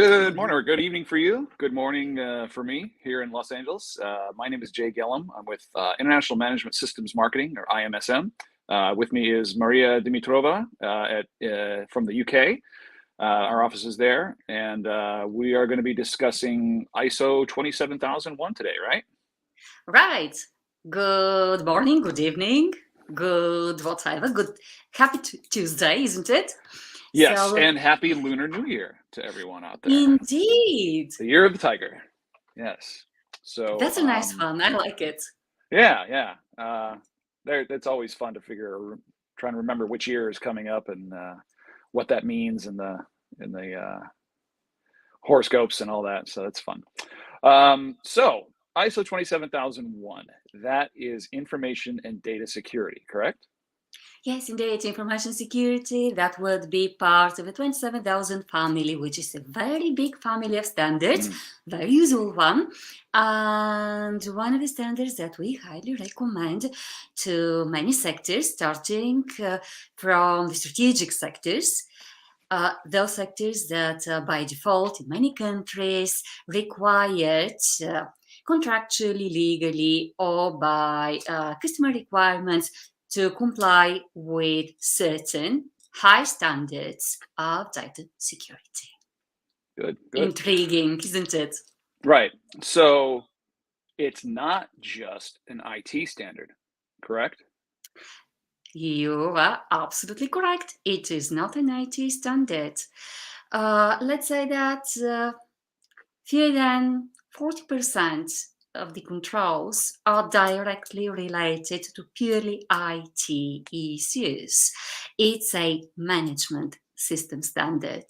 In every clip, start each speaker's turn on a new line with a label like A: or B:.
A: Good morning or good evening for you. Good morning for me here in Los Angeles. My name is Jay Gellum. I'm with International Management Systems Marketing, or IMSM. With me is Maria Dimitrova from the UK. Our office is there, and we are going to be discussing ISO 27001 today, right?
B: Right. Good morning, good evening, good whatever. Good, happy Tuesday, isn't it?
A: Yes, and happy Lunar New Year to everyone out there.
B: Indeed.
A: The Year of the Tiger. Yes. So
B: that's a nice one. I like it.
A: Yeah. It's always fun to trying to remember which year is coming up and what that means in the horoscopes and all that. So that's fun. So ISO 27001, that is information and data security, correct?
B: Yes, indeed, information security, that would be part of the 27,000 family, which is a very big family of standards, very useful one. And one of the standards that we highly recommend to many sectors, starting from the strategic sectors, those sectors that by default in many countries required contractually, legally, or by customer requirements to comply with certain high standards of data security.
A: Good.
B: Intriguing, isn't it?
A: Right. So it's not just an IT standard, correct?
B: You are absolutely correct. It is not an IT standard. Let's say that fewer than 40% of the controls are directly related to purely IT issues. It's a management system standard.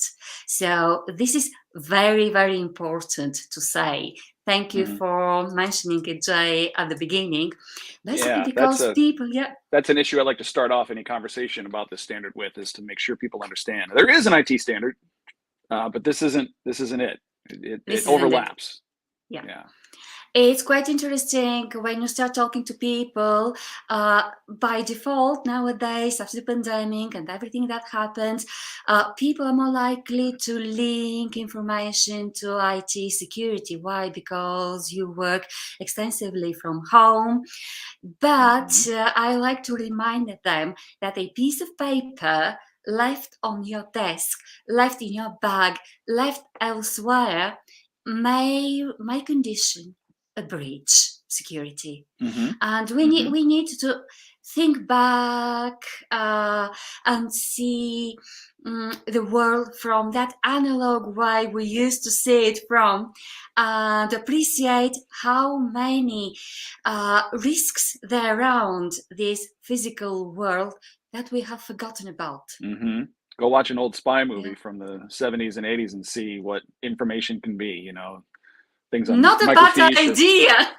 B: So this is very, very important to say. Thank you for mentioning it, Jay, at the beginning. Basically, because
A: that's an issue I like to start off any conversation about this standard with, is to make sure people understand there is an IT standard, but this isn't it. It overlaps.
B: Yeah. It's quite interesting when you start talking to people. By default, nowadays, after the pandemic and everything that happens, people are more likely to link information to IT security. Why? Because you work extensively from home. But I like to remind them that a piece of paper left on your desk, left in your bag, left elsewhere, may condition a breach security. And we need to think back and see the world from that analog way we used to see it from, and appreciate how many risks there are around this physical world that we have forgotten about.
A: Go watch an old spy movie from the 70s and 80s and see what information can be, things on
B: not a bad idea.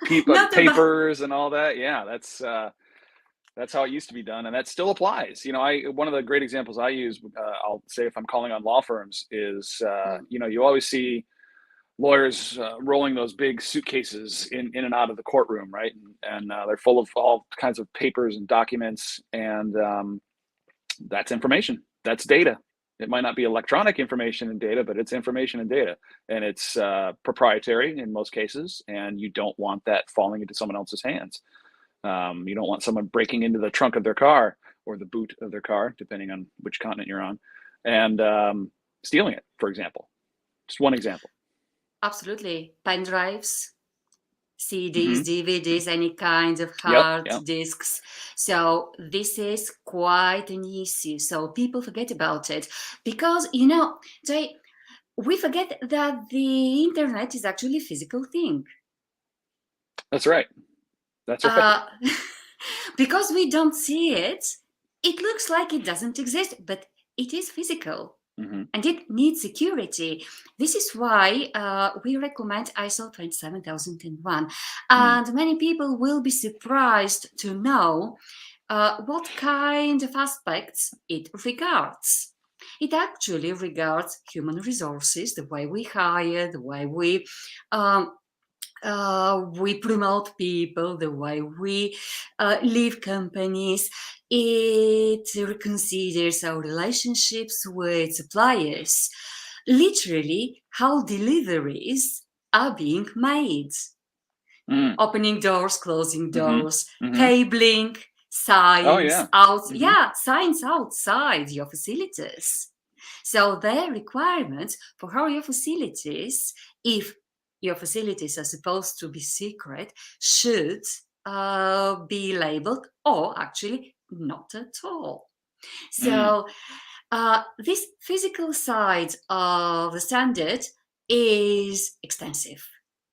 A: Papers and all that. Yeah, that's how it used to be done, and that still applies. One of the great examples I use, I'll say if I'm calling on law firms, is you always see lawyers rolling those big suitcases in and out of the courtroom, right? And they're full of all kinds of papers and documents, and that's information. That's data. It might not be electronic information and data, but it's information and data, and it's proprietary in most cases, and you don't want that falling into someone else's hands. You don't want someone breaking into the trunk of their car or the boot of their car, depending on which continent you're on, and stealing it, for example. Just one example.
B: Absolutely. Pen drives, CDs, DVDs, any kind of hard disks. So this is quite an issue. So people forget about it because, Jay, we forget that the internet is actually a physical thing.
A: That's right.
B: Because we don't see it, it looks like it doesn't exist, but it is physical. And it needs security. This is why we recommend ISO 27001. And many people will be surprised to know what kind of aspects it regards. It actually regards human resources, the way we hire, the way we promote people, the way we leave companies. It considers our relationships with suppliers. literally how deliveries are being made.
A: Mm.
B: Opening doors, closing
A: Mm-hmm.
B: doors,
A: Mm-hmm.
B: cabling,
A: Oh yeah. Mm-hmm.
B: signs outside your facilities. So their requirements for how your facilities, if your facilities are supposed to be secret, should be labeled, or actually not at all.
A: Mm.
B: So this physical side of the standard is extensive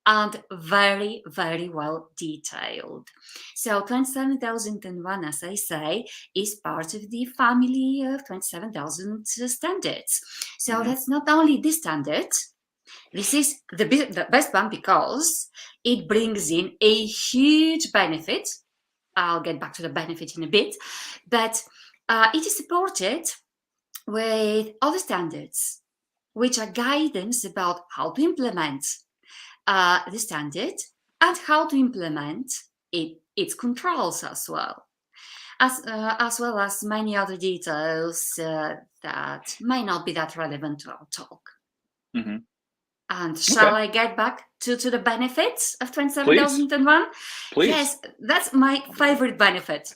B: and very, very well detailed. So 27,001, as I say, is part of the family of 27,000 standards. So
A: Mm-hmm.
B: that's not only this standard, this is the best one because it brings in a huge benefit. I'll get back to the benefit in a bit, but it is supported with other standards, which are guidance about how to implement the standard and how to implement its controls as well as many other details that may not be that relevant to our talk.
A: Mm-hmm.
B: And
A: Okay.
B: shall I get back to the benefits of
A: Please.
B: 27,001?
A: Please.
B: Yes, that's my favorite benefit.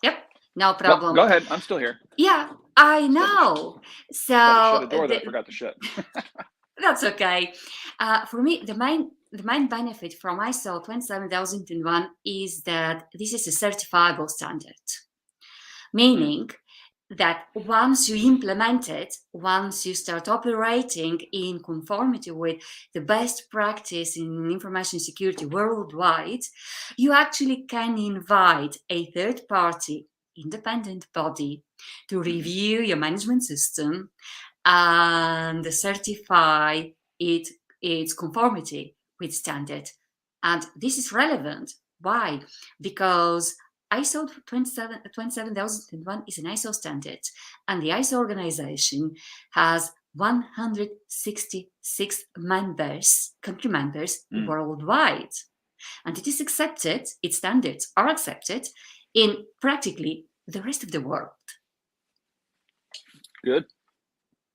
B: Yep, no
A: No,
B: problem.
A: go ahead. I'm still here.
B: Yeah, I
A: Just
B: know.
A: had to shut a
B: So
A: door that I forgot to shut.
B: that's okay. For me, the main benefit from ISO 27001 is that this is a certifiable standard, meaning that once you implement it, once you start operating in conformity with the best practice in information security worldwide, you actually can invite a third party independent body to review your management system and certify its conformity with standard. And this is relevant. Why? Because ISO 27001 is an ISO standard, and the ISO organization has 166 members, country members worldwide. And it is accepted, its standards are accepted in practically the rest of the world.
A: Good.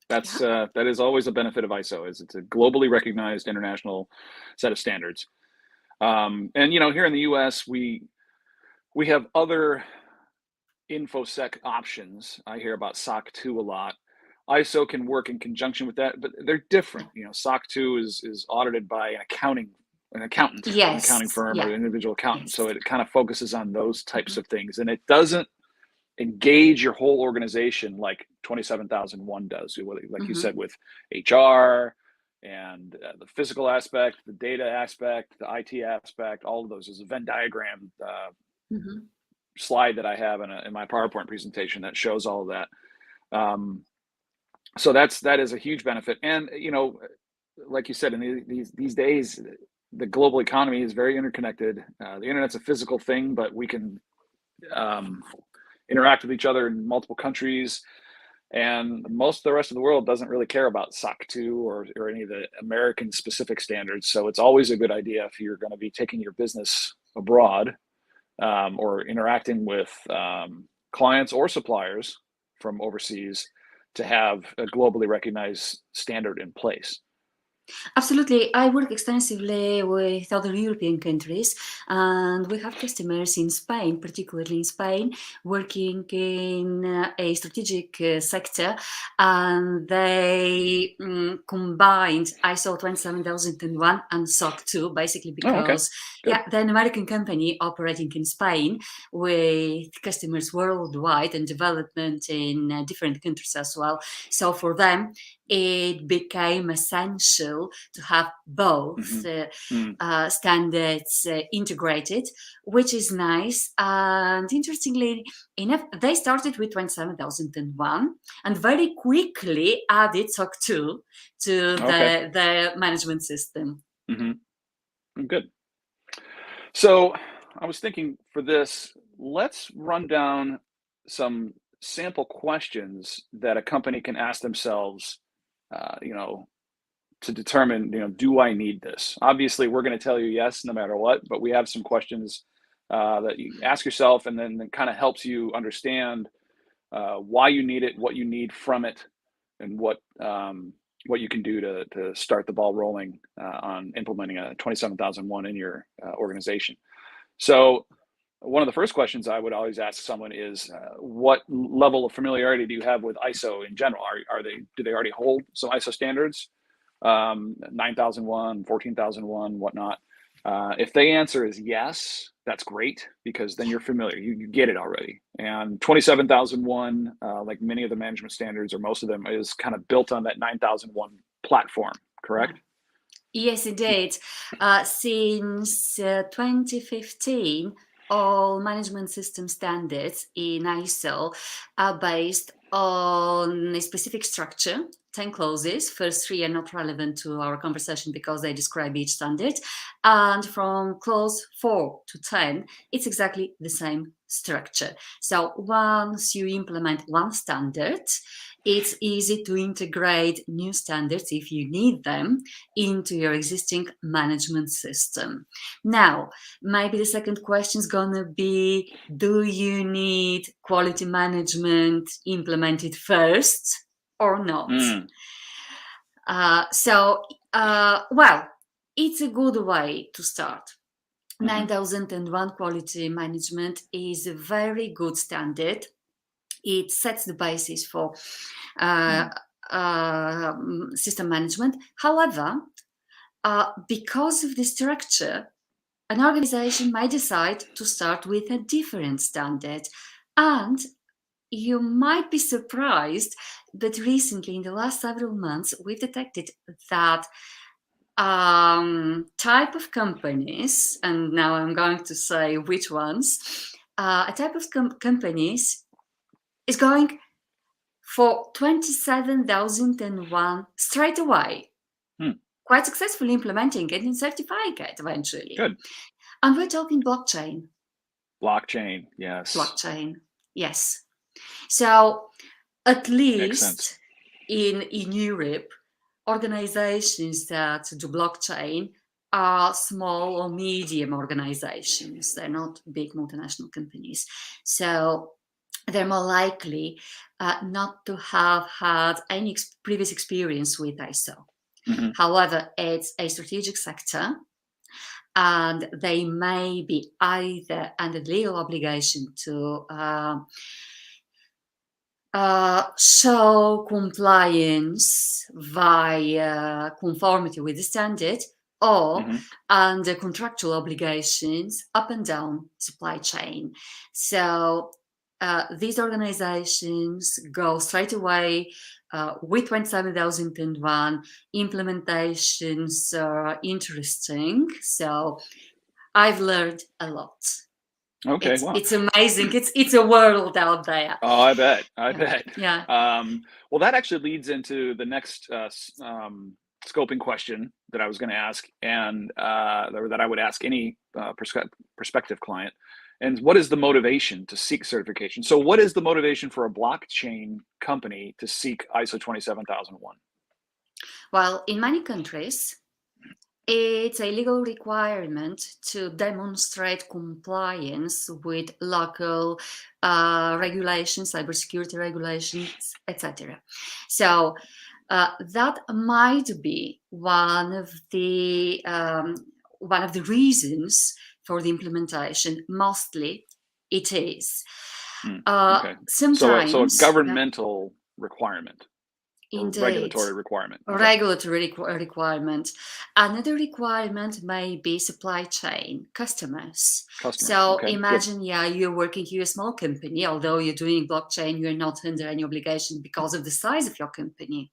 A: That's that is always a benefit of ISO, is it's a globally recognized international set of standards. And here in the US, we have other infosec options. I hear about SOC 2 a lot. ISO can work in conjunction with that, but they're different. SOC 2 is audited by an accountant, an accounting firm, or an individual accountant.
B: Yes.
A: So it kind of focuses on those types of things, and it doesn't engage your whole organization like 27,001 does, like you said, with HR and the physical aspect, the data aspect, the IT aspect, all of those. There's a Venn diagram slide that I have in my PowerPoint presentation that shows all of that. So that is a huge benefit. And like you said, in these days, the global economy is very interconnected. The internet's a physical thing, but we can interact with each other in multiple countries, and most of the rest of the world doesn't really care about SOC 2 or any of the American specific standards. So it's always a good idea, if you're going to be taking your business abroad or interacting with clients or suppliers from overseas, to have a globally recognized standard in place.
B: Absolutely. I work extensively with other European countries, and we have customers in Spain, particularly in Spain, working in a strategic sector, and they combined ISO 27001 and SOC 2, basically because, they're an American company operating in Spain with customers worldwide and development in different countries as well. So for them, it became essential to have both standards integrated, which is nice. And interestingly enough, they started with 27,001 and very quickly added SOC 2 to the management system.
A: Good. So I was thinking, for this, let's run down some sample questions that a company can ask themselves, to determine, do I need this? Obviously, we're going to tell you yes, no matter what, but we have some questions that you ask yourself, and then it kind of helps you understand why you need it, what you need from it, and what what you can do to start the ball rolling on implementing a 27001 in your organization. So one of the first questions I would always ask someone is, what level of familiarity do you have with ISO in general? Do they already hold some ISO standards? 9001, 14001, whatnot. If the answer is yes, that's great, because then you're familiar, you get it already. And 27001, like many of the management standards, or most of them, is kind of built on that 9001 platform, correct?
B: Yes, indeed. Since 2015, all management system standards in ISO are based on a specific structure, 10 clauses. First three are not relevant to our conversation because they describe each standard. And from clause 4 to 10, it's exactly the same structure. So once you implement one standard, it's easy to integrate new standards, if you need them, into your existing management system. Now, maybe the second question is gonna be, do you need quality management implemented first or not? Well, it's a good way to start. 9001 quality management is a very good standard. It sets the basis for system management. However, because of the structure, an organization might decide to start with a different standard. And you might be surprised, but recently, in the last several months, we've detected that type of companies, and now I'm going to say which ones, a type of companies is going for 27001 straight away. Quite successfully implementing it and certifying it eventually.
A: Good.
B: And we're talking blockchain.
A: Blockchain, yes.
B: Blockchain, yes. So at least in Europe, organizations that do blockchain are small or medium organizations. They're not big multinational companies. So they're more likely not to have had any previous experience with ISO. However, it's a strategic sector, and they may be either under legal obligation to show compliance via conformity with the standard, or under contractual obligations up and down supply chain. So these organizations go straight away with 27001. Implementations are interesting. So I've learned a lot.
A: Okay,
B: it's amazing. It's a world out there.
A: Oh, I bet.
B: Yeah.
A: Well, that actually leads into the next scoping question that I was going to ask, and that I would ask any prospective client. And what is the motivation to seek certification? So what is the motivation for a blockchain company to seek ISO 27001?
B: Well, in many countries, it's a legal requirement to demonstrate compliance with local regulations, cybersecurity regulations, etc. So that might be one of the reasons for the implementation. Mostly, it is.
A: Okay.
B: Sometimes,
A: so a governmental requirement.
B: Indeed.
A: Regulatory requirement.
B: Okay. Regulatory requirement. Another requirement may be supply chain, customers. So imagine, you're working, you're a small company, although you're doing blockchain, you're not under any obligation because of the size of your company.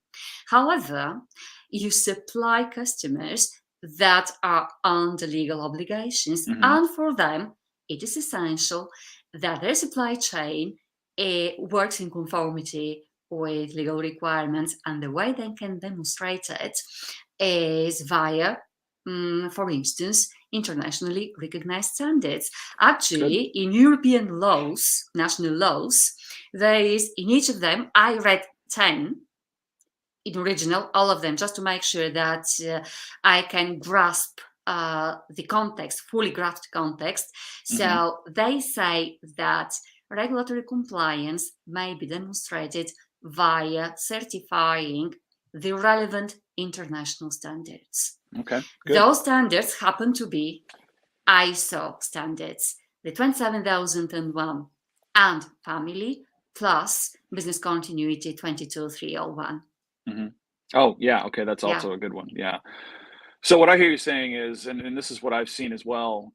B: However, you supply customers that are under legal obligations, and for them, it is essential that their supply chain works in conformity with legal requirements, and the way they can demonstrate it is via, for instance, internationally recognized standards. Actually, in European laws, national laws, there is, in each of them, I read 10 in original, all of them, just to make sure that I can grasp the context, fully grasp the context. So they say that regulatory compliance may be demonstrated via certifying the relevant international standards.
A: Okay, good.
B: Those standards happen to be ISO standards, the 27001 and family, plus business continuity 22301.
A: Mm-hmm. Oh, yeah. Okay, that's
B: Yeah.
A: also a good one. Yeah. So what I hear you saying is, and this is what I've seen as well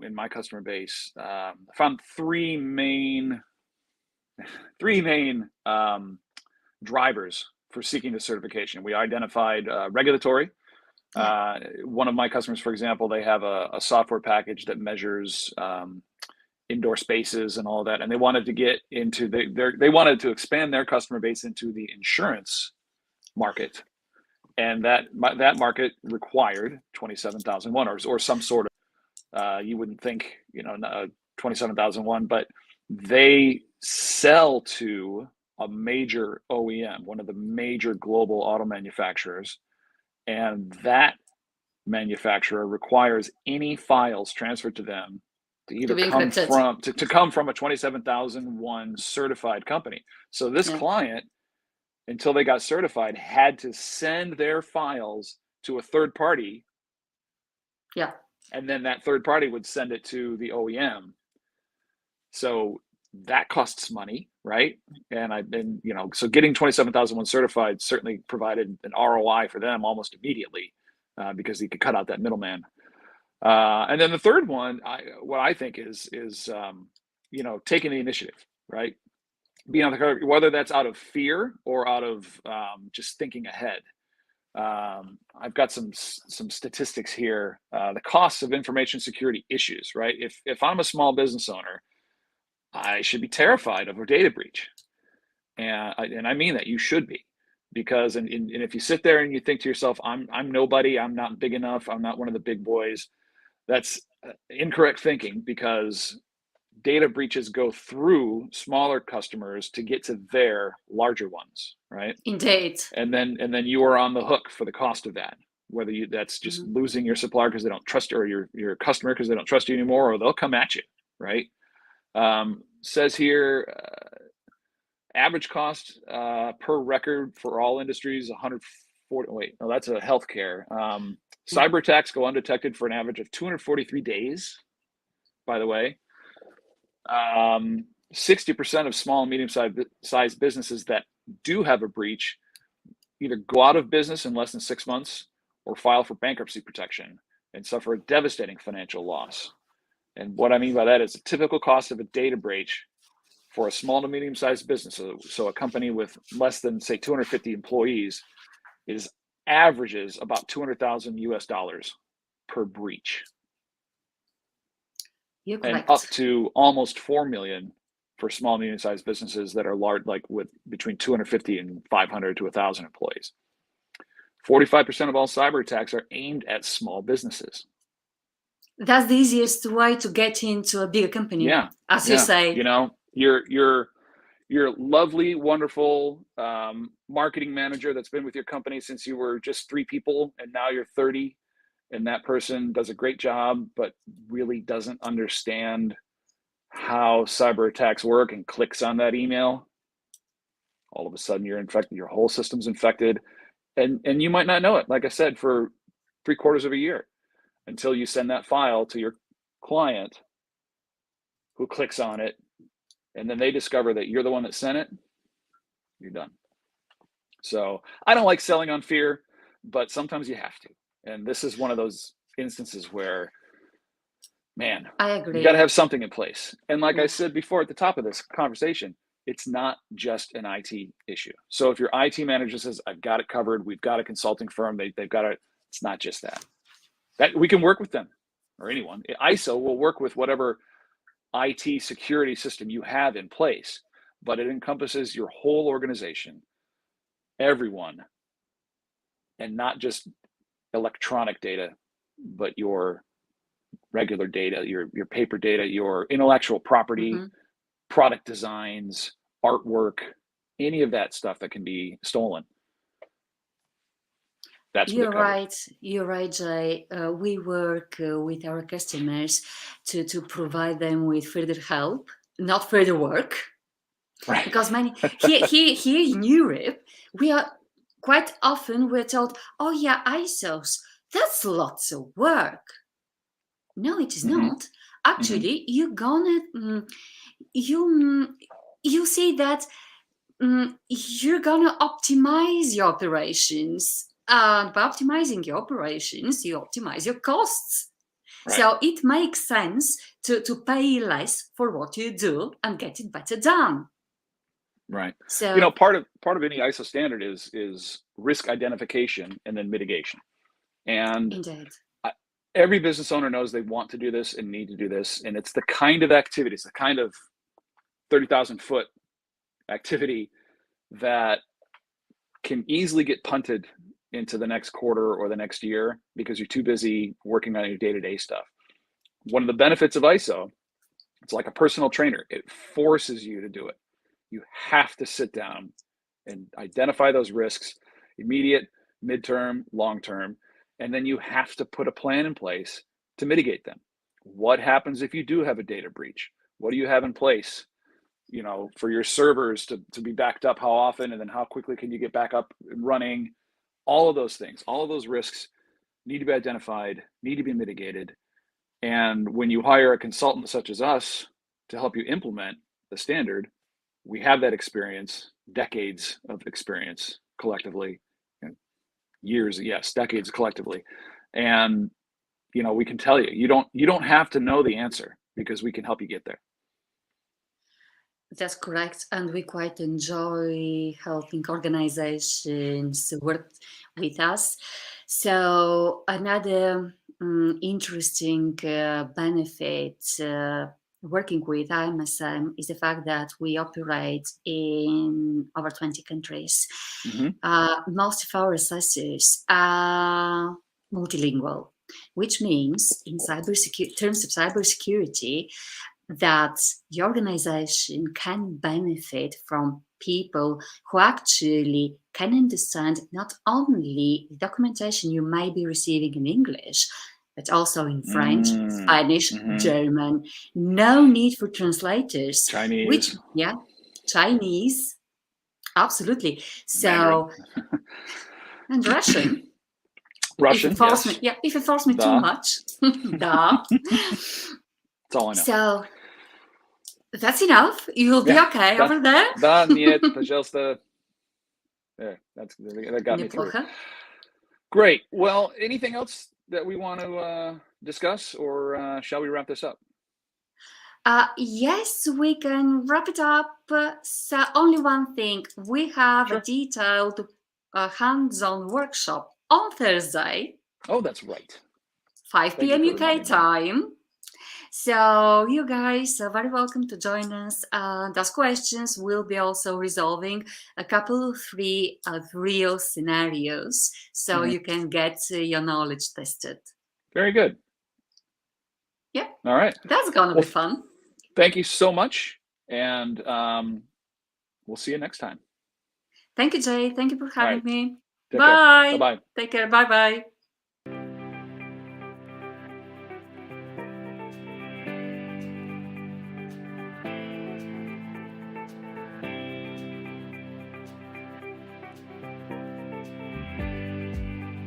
A: in my customer base. I found three main drivers for seeking the certification. We identified regulatory. One of my customers, for example, they have a software package that measures indoor spaces and all that, and they wanted to get into they wanted to expand their customer base into the insurance market, and that market required 27001 or some sort of you wouldn't think 27001, but they sell to a major OEM, one of the major global auto manufacturers, and that manufacturer requires any files transferred to them to either come from a 27001 certified company. So this client, until they got certified, had to send their files to a third party.
B: Yeah.
A: And then that third party would send it to the OEM. So that costs money, right? And I've been, so getting 27001 certified certainly provided an ROI for them almost immediately because you could cut out that middleman. And then the third one, what I think is taking the initiative, right? Being on the curve, whether that's out of fear or out of just thinking ahead. I've got some statistics here. The costs of information security issues, right? If I'm a small business owner, I should be terrified of a data breach, and I mean that. You should be, because and if you sit there and you think to yourself, I'm nobody, I'm not big enough, I'm not one of the big boys, that's incorrect thinking, because data breaches go through smaller customers to get to their larger ones, right?
B: Indeed.
A: And then you are on the hook for the cost of that, whether that's just losing your supplier because they don't trust you, or your customer because they don't trust you anymore, or they'll come at you, right? Says here, average cost per record for all industries, 140. Wait, no, that's a healthcare. Cyber attacks go undetected for an average of 243 days, by the way. 60% of small and medium-sized businesses that do have a breach either go out of business in less than 6 months or file for bankruptcy protection and suffer a devastating financial loss. And what I mean by that is the typical cost of a data breach for a small to medium-sized business, so a company with less than, say, 250 employees, averages about $200,000 per breach.
B: You're
A: and
B: correct.
A: up to almost 4 million for small, medium-sized businesses that are large, like with between 250 and 500 to 1,000 employees. 45% of all cyber attacks are aimed at small businesses.
B: That's the easiest way to get into a bigger company.
A: Yeah,
B: as you say.
A: Your lovely, wonderful marketing manager that's been with your company since you were just 3 people, and now you're 30. And that person does a great job, but really doesn't understand how cyber attacks work and clicks on that email. All of a sudden you're infected, your whole system's infected. And you might not know it, like I said, for 3/4 of a year, until you send that file to your client, who clicks on it, and then they discover that you're the one that sent it. You're done. So I don't like selling on fear, but sometimes you have to. And this is one of those instances where, man,
B: I agree.
A: You got to have something in place. And like I said before at the top of this conversation, it's not just an IT issue. So if your IT manager says, I've got it covered, we've got a consulting firm, they've got it, it's not just that. That we can work with them, or anyone. ISO will work with whatever IT security system you have in place, but it encompasses your whole organization, everyone, and not just electronic data, but your regular data, your paper data, your intellectual property, product designs, artwork, any of that stuff that can be stolen. That's
B: You're right. You're right, Jay. We work with our customers to provide them with further help, not further work.
A: Right.
B: Because here in Europe, we are quite often we're told, oh yeah, ISOs, that's lots of work. No, it is
A: Hmm.
B: not. Actually, you're gonna you see that you're gonna optimize your operations, and by optimizing your operations, you optimize your costs.
A: Right.
B: So it makes sense to pay less for what you do and get it better done.
A: Right.
B: So
A: Part of any ISO standard is risk identification and then mitigation. And
B: indeed.
A: I, every business owner knows they want to do this and need to do this, and it's the kind of activities, the kind of 30,000-foot activity that can easily get punted into the next quarter or the next year because you're too busy working on your day-to-day stuff. One of the benefits of ISO, it's like a personal trainer. It forces you to do it. You have to sit down and identify those risks, immediate, midterm, long term, and then you have to put a plan in place to mitigate them. What happens if you do have a data breach? What do you have in place, for your servers to be backed up? How often, and then how quickly can you get back up and running? All of those things, all of those risks need to be identified, need to be mitigated. And when you hire a consultant such as us to help you implement the standard, we have that experience, decades of experience collectively, and years, yes, decades collectively. And we can tell you, you don't have to know the answer because we can help you get there.
B: That's correct, and we quite enjoy helping organizations work with us. So another interesting benefit working with IMSM is the fact that we operate in over 20 countries.
A: Hmm.
B: Most of our assessors are multilingual, which means in terms of cybersecurity, that the organization can benefit from people who actually can understand not only the documentation you may be receiving in English, but also in French, Spanish,
A: Mm-hmm.
B: German. No need for translators.
A: Chinese,
B: Chinese, absolutely.
A: Mandarin,
B: So, and Russian. If you
A: Russian,
B: force me,
A: yes.
B: yeah, if you force me too
A: The
B: much, duh.
A: That's all I know.
B: So that's enough. You'll be
A: Yeah.
B: okay
A: Да,
B: over there.
A: да, нет, пожалуйста. There, that got me through.
B: Неплохо.
A: Great. Well, anything else that we want to discuss, or shall we wrap this up?
B: Yes, we can wrap it up. So only one thing. We have a
A: Sure.
B: detailed hands-on workshop on Thursday,
A: Oh, that's right.
B: 5
A: Thank you
B: p.m.
A: for
B: UK
A: reminding me.
B: time. So you guys are very welcome to join us. Those questions will be also resolving a couple of three real scenarios, so
A: Mhm.
B: you can get your knowledge tested.
A: Very good.
B: Yeah,
A: All right.
B: that's gonna
A: Well,
B: be fun.
A: thank you so much, and we'll see you next time.
B: Thank you, Jay. Thank you for
A: All
B: having
A: right.
B: me.
A: Take care.
B: Bye.
A: Bye-bye.
B: Take care. Bye bye.